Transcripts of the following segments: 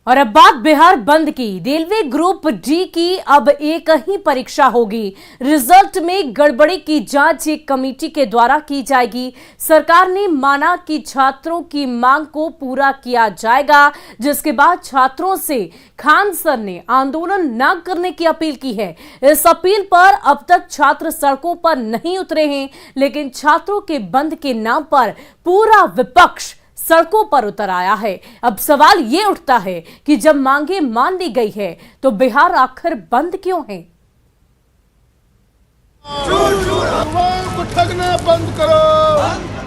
और अब बात बिहार बंद की। रेलवे ग्रुप डी की अब एक ही परीक्षा होगी। रिजल्ट में गड़बड़ी की जांच एक कमेटी के द्वारा की जाएगी। सरकार ने माना कि छात्रों की मांग को पूरा किया जाएगा, जिसके बाद छात्रों से खान सर ने आंदोलन न करने की अपील की है। इस अपील पर अब तक छात्र सड़कों पर नहीं उतरे हैं, लेकिन छात्रों के बंद के नाम पर पूरा विपक्ष सड़कों पर उतर आया है। अब सवाल ये उठता है कि जब मांगे मान ली गई है तो बिहार आखिर बंद क्यों है? ठगना बंद करो।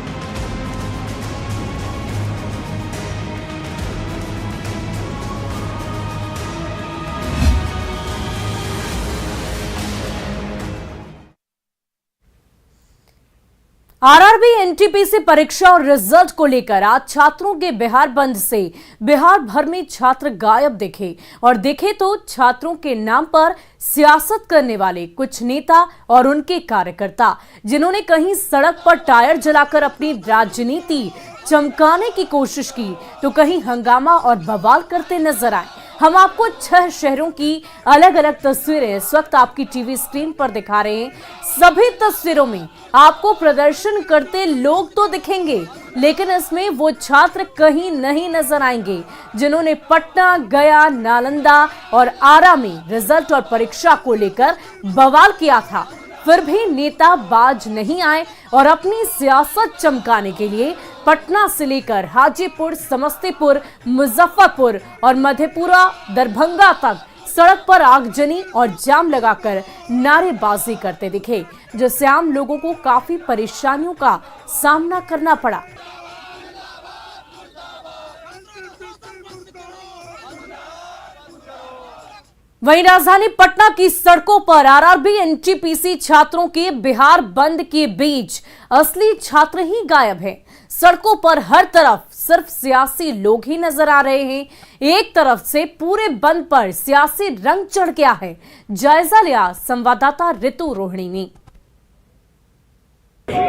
आरआरबी एनटीपीसी परीक्षा और रिजल्ट को लेकर आज छात्रों के बिहार बंद से बिहार भर में छात्र गायब दिखे और देखे तो छात्रों के नाम पर सियासत करने वाले कुछ नेता और उनके कार्यकर्ता, जिन्होंने कहीं सड़क पर टायर जलाकर अपनी राजनीति चमकाने की कोशिश की तो कहीं हंगामा और बवाल करते नजर आए। हम आपको 6 शहरों की अलग अलग तस्वीरें इस वक्त आपकी टीवी स्क्रीन पर दिखा रहे हैं। सभी तस्वीरों में आपको प्रदर्शन करते लोग तो दिखेंगे, लेकिन इसमें वो छात्र कहीं नहीं नजर आएंगे जिन्होंने पटना, गया, नालंदा और आरा में रिजल्ट और परीक्षा को लेकर बवाल किया था। फिर भी नेता बाज नहीं आए और अपनी सियासत चमकाने के लिए पटना से लेकर हाजीपुर, समस्तीपुर, मुजफ्फरपुर और मधेपुरा, दरभंगा तक सड़क पर आगजनी और जाम लगाकर नारेबाजी करते दिखे, जिससे आम लोगों को काफी परेशानियों का सामना करना पड़ा। वहीं राजधानी पटना की सड़कों पर आरआरबी एनटीपीसी छात्रों के बिहार बंद के बीच असली छात्र ही गायब हैं। सड़कों पर हर तरफ सिर्फ सियासी लोग ही नजर आ रहे हैं। एक तरफ से पूरे बंद पर सियासी रंग चढ़ गया है। जायजा लिया संवाददाता ऋतु रोहिणी ने।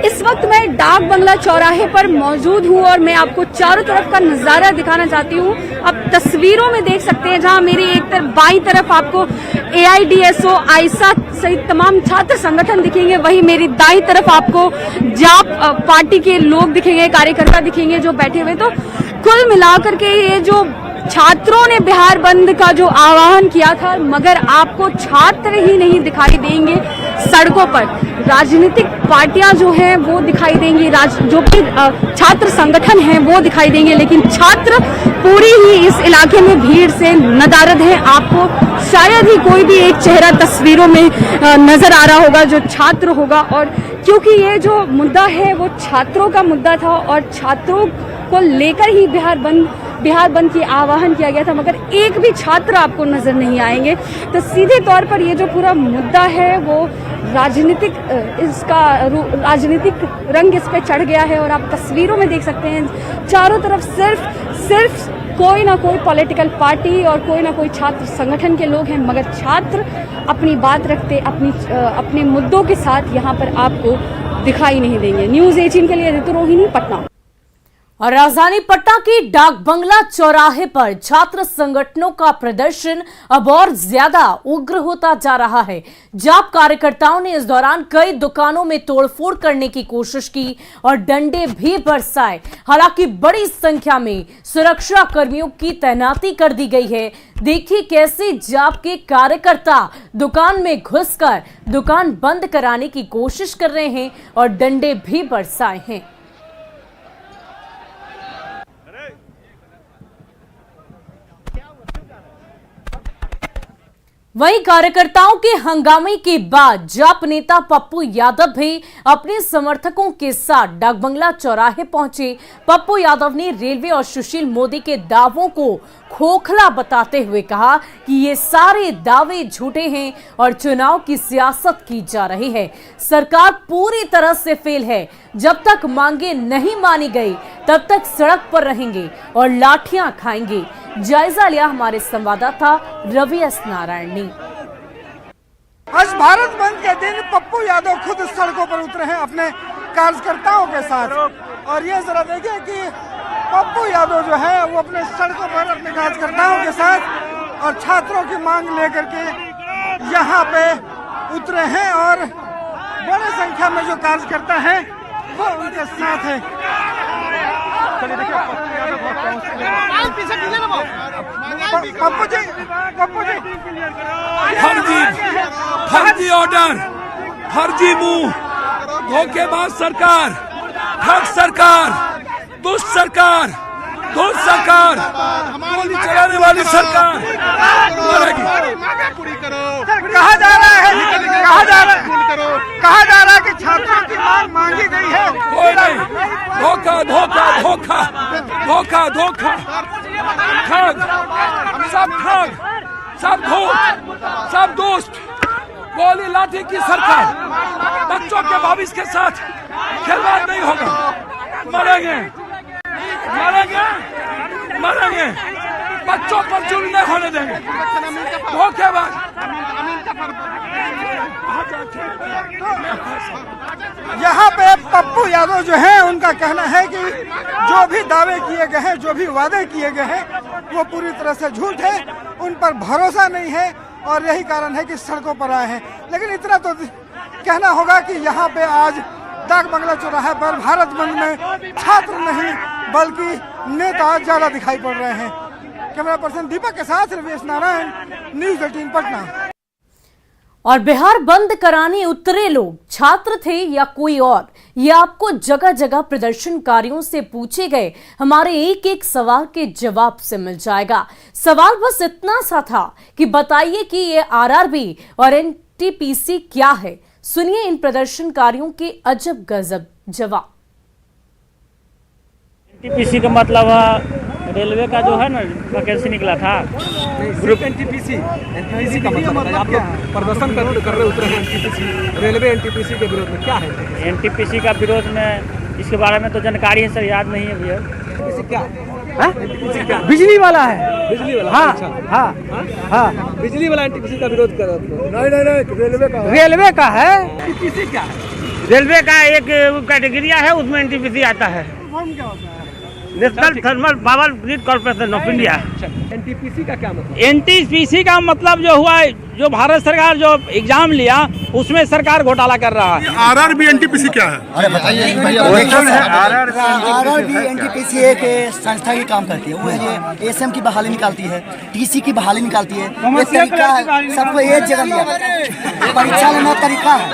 इस वक्त मैं डाक बंगला चौराहे पर मौजूद हूं और मैं आपको चारों तरफ का नजारा दिखाना चाहती हूं। आप तस्वीरों में देख सकते हैं, जहां मेरी एक तरफ बाईं तरफ आपको एआईडीएसओ, आइसा सहित तमाम छात्र संगठन दिखेंगे, वहीं मेरी दाईं तरफ आपको जाप पार्टी के लोग दिखेंगे, कार्यकर्ता दिखेंगे जो बैठे हुए। तो कुल मिलाकर के ये जो छात्रों ने बिहार बंद का जो आह्वान किया था, मगर आपको छात्र ही नहीं दिखाई देंगे सड़कों पर। राजनीतिक पार्टियां जो हैं वो दिखाई देंगी, जो कि छात्र संगठन हैं वो दिखाई देंगे, लेकिन छात्र पूरी ही इस इलाके में भीड़ से नदारद हैं। आपको शायद ही कोई भी एक चेहरा तस्वीरों में नजर आ रहा होगा जो छात्र होगा, और क्योंकि ये जो मुद्दा है वो छात्रों का मुद्दा था और छात्रों को लेकर ही बिहार बंद की आह्वान किया गया था, मगर एक भी छात्र आपको नजर नहीं आएंगे। तो सीधे तौर पर ये जो पूरा मुद्दा है वो राजनीतिक रंग इस पे चढ़ गया है। और आप तस्वीरों में देख सकते हैं चारों तरफ सिर्फ कोई ना कोई पॉलिटिकल पार्टी और कोई ना कोई छात्र संगठन के लोग हैं, मगर छात्र अपनी बात रखते अपने मुद्दों के साथ यहाँ पर आपको दिखाई नहीं देंगे। न्यूज़ 18 के लिए ऋतु रोहिणी, पटना। और राजधानी पटना की डाक बंगला चौराहे पर छात्र संगठनों का प्रदर्शन अब और ज्यादा उग्र होता जा रहा है। जाप कार्यकर्ताओं ने इस दौरान कई दुकानों में तोड़फोड़ करने की कोशिश की और डंडे भी बरसाए। हालांकि बड़ी संख्या में सुरक्षा कर्मियों की तैनाती कर दी गई है। देखिए कैसे जाप के कार्यकर्ता दुकान में घुसकर दुकान बंद कराने की कोशिश कर रहे हैं और डंडे भी बरसाए हैं। वहीं कार्यकर्ताओं के हंगामे के बाद जाप नेता पप्पू यादव भी अपने समर्थकों के साथ डाक बंगला चौराहे पहुंचे। पप्पू यादव ने रेलवे और सुशील मोदी के दावों को खोखला बताते हुए कहा कि ये सारे दावे झूठे हैं और चुनाव की सियासत की जा रही है। सरकार पूरी तरह से फेल है। जब तक मांगे नहीं मानी गई तब तक सड़क पर रहेंगे और लाठियां खाएंगे। जायजा लिया हमारे संवाददाता रवि एस नारायण ने। आज भारत बंद के दिन पप्पू यादव खुद सड़कों पर उतरे हैं अपने कार्यकर्ताओं के साथ, और ये जरा देखिए कि पप्पू यादव जो है वो अपने सड़कों पर अपने कार्यकर्ताओं के साथ और छात्रों की मांग लेकर के यहाँ पे उतरे हैं और बड़ी संख्या में जो कार्यकर्ता हैं वो उनके साथ है। पप्पू जी फर्जी ऑर्डर, फर्जी मुंह, धोखेबाज सरकार, ठग सरकार, दुष्ट सरकार, दुष्ट सरकार, गोली चलाने वाली सरकार मरेगी। कहा जा रहा है कि छात्रों की मांग मांगी गई है। कोई नहीं, धोखा धोखा धोखा धोखा धोखा, ठग, सब ठग, सब धोख, सब दुष्ट, गोली लाठी की सरकार, बच्चों के भविष्य के साथ खिलवाड़ नहीं होगा। मरेंगे, मरेंगे, मरेंगे, बच्चों पर जुल्म नहीं होने देंगे। धोखेबाज। यहाँ पे पप्पू यादव जो है उनका कहना है कि जो भी दावे किए गए हैं, जो भी वादे किए गए हैं वो पूरी तरह से झूठ है, उन पर भरोसा नहीं है और यही कारण है कि सड़कों पर आए हैं। लेकिन इतना तो कहना होगा कि यहाँ पे आज डाक बंगला चौराहे पर भारत बंद में छात्र नहीं बल्कि नेता ज्यादा दिखाई पड़ रहे हैं। कैमरा पर्सन दीपक के साथ रवीश नारायण, न्यूज़ 18 पटना। और बिहार बंद कराने उतरे लोग छात्र थे या कोई और, ये आपको जगह जगह प्रदर्शनकारियों से पूछे गए हमारे एक एक सवाल के जवाब से मिल जाएगा। सवाल बस इतना सा था कि बताइए कि ये आरआरबी और एनटीपीसी क्या है। सुनिए इन प्रदर्शनकारियों के अजब गजब जवाब। एनटीपीसी का मतलब रेलवे का जो है ना वैकेंसी निकला था ग्रुप। एनटीपीसी का मतलब आप लोग प्रदर्शन कर रहे उतरे हैं एनटीपीसी, रेलवे एनटीपीसी के विरोध में क्या है? एनटीपीसी का विरोध में इसके बारे में तो जानकारी है सर, याद नहीं है भैया। एनटीपीसी क्या है? बिजली वाला है। बिजली वाला? हाँ, अच्छा। हाँ, हाँ। बिजली वाला एनटीपीसी का विरोध कर रहे हो? नहीं, रेलवे का है। एनटीपीसी क्या है? रेलवे का एक कैटेगरिया है, उसमें एनटीपीसी आता है, national thermal power grid corporation of India. NTPC का क्या मतलब? एनटीपीसी का मतलब जो हुआ, जो भारत सरकार जो एग्जाम लिया उसमें सरकार घोटाला कर रहा है। आरआरबी एनटीपीसी क्या है? अरे बताइए। आरआरबी एनटीपीसी एक संस्था की काम करती है, वो ये एसएम की बहाली निकालती है, टीसी की बहाली निकालती है। ये तरीका है, सबको एक जगह लिया परीक्षा लेना तरीका है।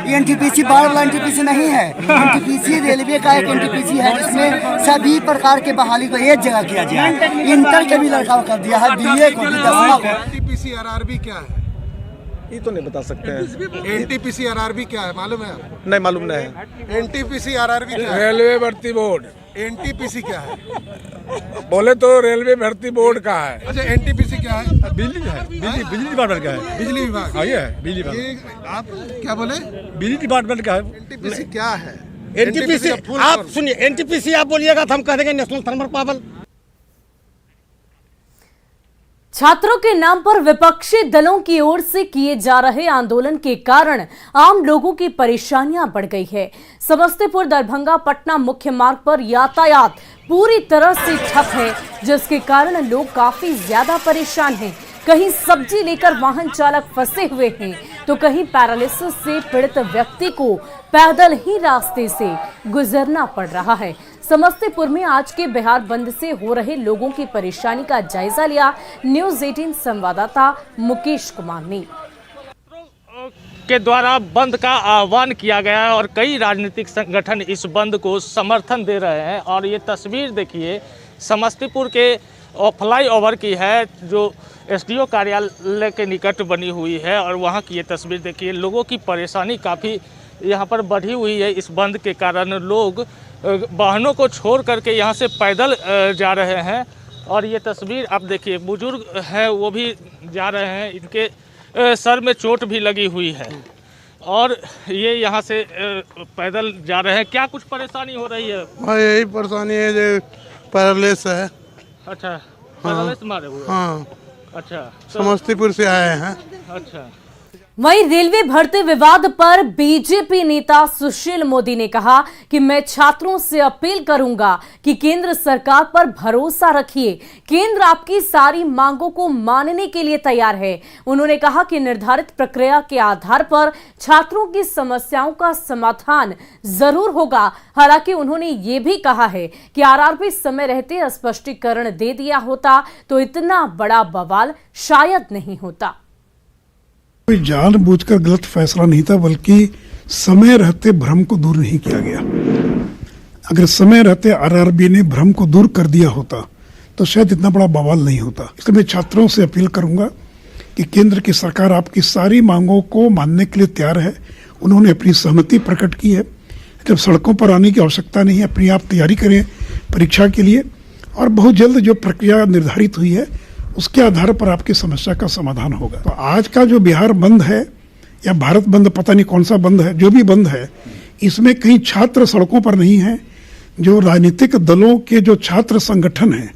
एनटीपीसी बार वाला एनटीपीसी नहीं है, एनटीपीसी रेलवे का एक एनटीपीसी है जिसमें सभी प्रकार के बहाली को एक जगह किया जाए। इंटर के भी लड़का कर दिया है, बीए को भी, 10वां को। एनटीपीसी आरआरबी क्या है? ये तो नहीं बता सकते हैं। एनटीपीसी आरआरबी क्या है मालूम है? नहीं मालूम नहीं है। एनटीपीसी आरआरबी क्या है? रेलवे भर्ती बोर्ड। एनटीपीसी क्या है? बोले तो रेलवे भर्ती बोर्ड का है। अच्छा, एनटीपीसी क्या है? बिजली है, बिजली डिपार्टमेंट का है। बिजली विभाग। ये है बिजली विभाग। ये आप क्या बोले? बिजली डिपार्टमेंट का है। एनटीपीसी क्या है? एनटीपीसी आप सुनिए, एनटीपीसी आप बोलिएगा तो हम कह देंगे नेशनल थर्मल पावर। छात्रों के नाम पर विपक्षी दलों की ओर से किए जा रहे आंदोलन के कारण आम लोगों की परेशानियां बढ़ गई है। समस्तीपुर दरभंगा पटना मुख्य मार्ग पर यातायात पूरी तरह से ठप है, जिसके कारण लोग काफी ज्यादा परेशान हैं। कहीं सब्जी लेकर वाहन चालक फंसे हुए हैं तो कहीं पैरालिसिस से पीड़ित व्यक्ति को पैदल ही रास्ते से गुजरना पड़ रहा है। समस्तीपुर में आज के बिहार बंद से हो रहे लोगों की परेशानी का जायजा लिया न्यूज़ 18 संवाददाता मुकेश कुमार ने। के द्वारा बंद का आह्वान किया गया है और कई राजनीतिक संगठन इस बंद को समर्थन दे रहे हैं। और ये तस्वीर देखिए समस्तीपुर के फ्लाईओवर की है, जो एसडीओ कार्यालय के निकट बनी हुई है। और वहाँ की ये तस्वीर देखिए, लोगों की परेशानी काफ़ी यहाँ पर बढ़ी हुई है। इस बंद के कारण लोग वाहनों को छोड़ करके यहाँ से पैदल जा रहे हैं। और ये तस्वीर आप देखिए, बुजुर्ग हैं वो भी जा रहे हैं, इनके सर में चोट भी लगी हुई है और ये यहाँ से पैदल जा रहे हैं। क्या कुछ परेशानी हो रही है? हाँ, यही परेशानी है जो पैरालिस है। अच्छा, पैरालिस मारे हुए? हाँ। अच्छा, समस्तीपुर से आए हैं। अच्छा, वहीं रेलवे भर्ती विवाद पर बीजेपी नेता सुशील मोदी ने कहा कि मैं छात्रों से अपील करूंगा कि केंद्र सरकार पर भरोसा रखिए। केंद्र आपकी सारी मांगों को मानने के लिए तैयार है। उन्होंने कहा कि निर्धारित प्रक्रिया के आधार पर छात्रों की समस्याओं का समाधान जरूर होगा। हालांकि उन्होंने ये भी कहा है कि आरआरबी समय रहते स्पष्टीकरण दे दिया होता तो इतना बड़ा बवाल शायद नहीं होता। कोई जानबूझकर गलत फैसला नहीं था, बल्कि समय रहते भ्रम को दूर नहीं किया गया। अगर समय रहते आरआरबी ने भ्रम को दूर कर दिया होता तो शायद इतना बड़ा बवाल नहीं होता। इसलिए मैं छात्रों से अपील करूंगा कि केंद्र की सरकार आपकी सारी मांगों को मानने के लिए तैयार है। उन्होंने अपनी सहमति प्रकट की है। जब सड़कों पर आने की आवश्यकता नहीं है, अपनी आप तैयारी करें परीक्षा के लिए, और बहुत जल्द जो प्रक्रिया निर्धारित हुई है उसके आधार पर आपकी समस्या का समाधान होगा। तो आज का जो बिहार बंद है या भारत बंद, पता नहीं कौन सा बंद है, जो भी बंद है, इसमें कहीं छात्र सड़कों पर नहीं है। जो राजनीतिक दलों के जो छात्र संगठन हैं,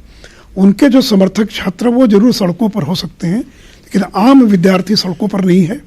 उनके जो समर्थक छात्र वो जरूर सड़कों पर हो सकते हैं, लेकिन आम विद्यार्थी सड़कों पर नहीं है।